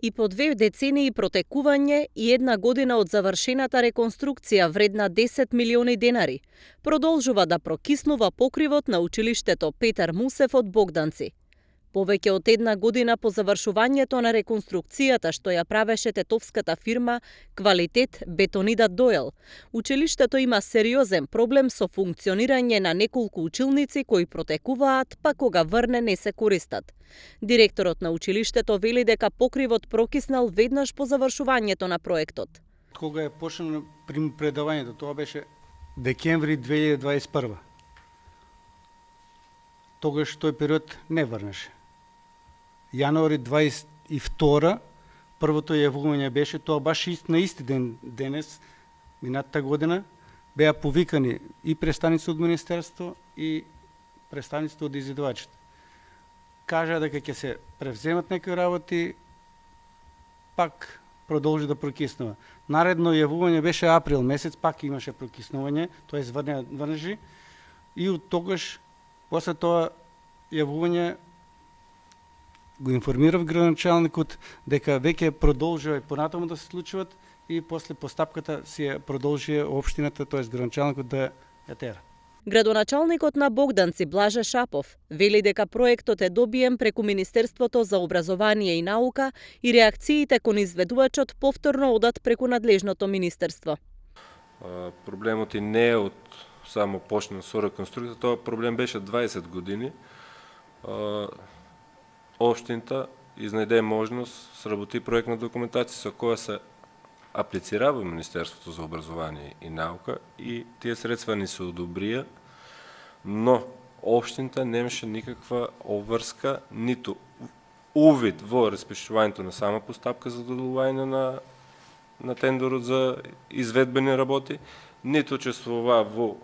И по 2 децении протекување и 1 година од завршената реконструкција вредна 10 милиони денари, продолжува да прокиснува покривот на училиштето Петар Мусев од Богданци. Повеќе од 1 година по завршувањето на реконструкцијата што ја правеше тетовската фирма Квалитет Бетонидат Доел, училиштето има сериозен проблем со функционирање на неколку училници кои протекуваат, па кога врне не се користат. Директорот на училиштето вели дека покривот прокиснал веднаш по завршувањето на проектот. Кога е почнало предавањето, тоа беше декември 2021. Тогаш тој период не врнеше. Јануари 22 првото јавување беше, тоа баш на исти ден денес, минатата година, беа повикани и представници од Министерство и представници од изидувачите. Кажа дека ќе се превземат некои работи, пак продолжи да прокиснува. Наредно јавување беше април месец, пак имаше прокиснување, тоа врнежи, и од тогаш, после тоа јавување, го информирав градоначалникот дека веќе продолжува и понатаму да се случуваат и после постапката си ја продолжи општината, тоест градоначалникот да ја тера. Градоначалникот на Богданци Блаже Шапов вели дека проектот е добиен преку Министерството за образование и наука и реакциите кон изведувачот повторно одат преку надлежното министерство. Проблемот и не е од само почна со реконструкција, тоа проблем беше 20 години. Општината изнајде можност, сработи проектна документација со која се аплицира во Министерството за образование и наука и тие средства ни се одобрија, но општината немаше никаква обврска, ниту увид во распишувањето на сама постапка за доделување на тендерот за изведбени работи, ниту учествува во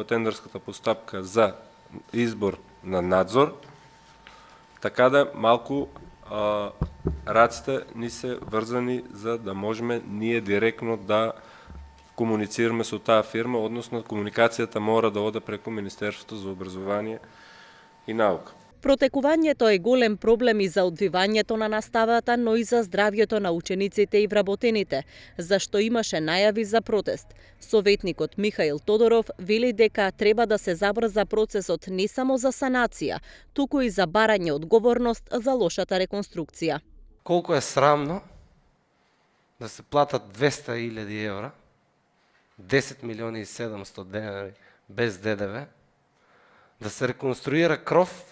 тендерската постапка за избор на надзор, така да малку раците ни се врзани за да можеме ние директно да комуницираме со таа фирма, односно комуникацијата мора да оде преку Министерството за образование и наука. Протекувањето е голем проблем и за одвивањето на наставата, но и за здравјето на учениците и вработените, зашто имаше најави за протест. Советникот Михаил Тодоров вели дека треба да се забрза процесот не само за санација, туку и за барање одговорност за лошата реконструкција. Колку е срамно да се платат 200.000 евра, 10 милиони и 700 денари без ДДВ, да се реконструира кров,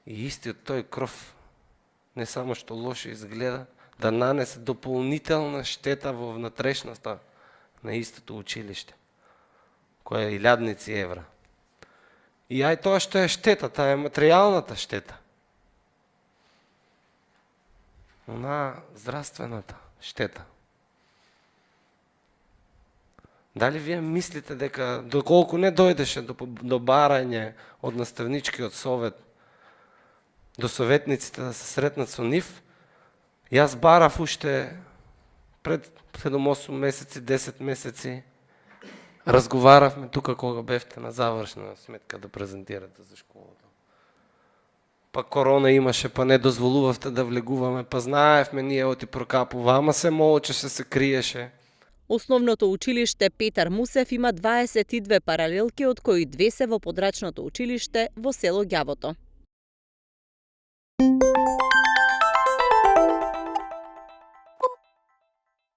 и истиот тој кров не само што лошо изгледа, да нанесе дополнителна штета во внатрешноста на истото училиште, која е илјадници евра. И ај тоа што е штетата, е материјалната штета. На здравствената штета. Дали вие мислите дека доколку не дојдеше до барање од наставничкиот совет, до советниците да се сретнат со нив, јас барав уште пред 7-8 месеци, 10 месеци, разговаравме тука кога бевте на завршна сметка да презентирате за школата. Па корона имаше, па не дозволувавте да влегуваме, па знаевме ние оти прокапува, ама се молчеше, се криеше. Основното училиште Петар Мусев има 22 паралелки, од кои 2 се во подрачното училиште во село Ѓавото.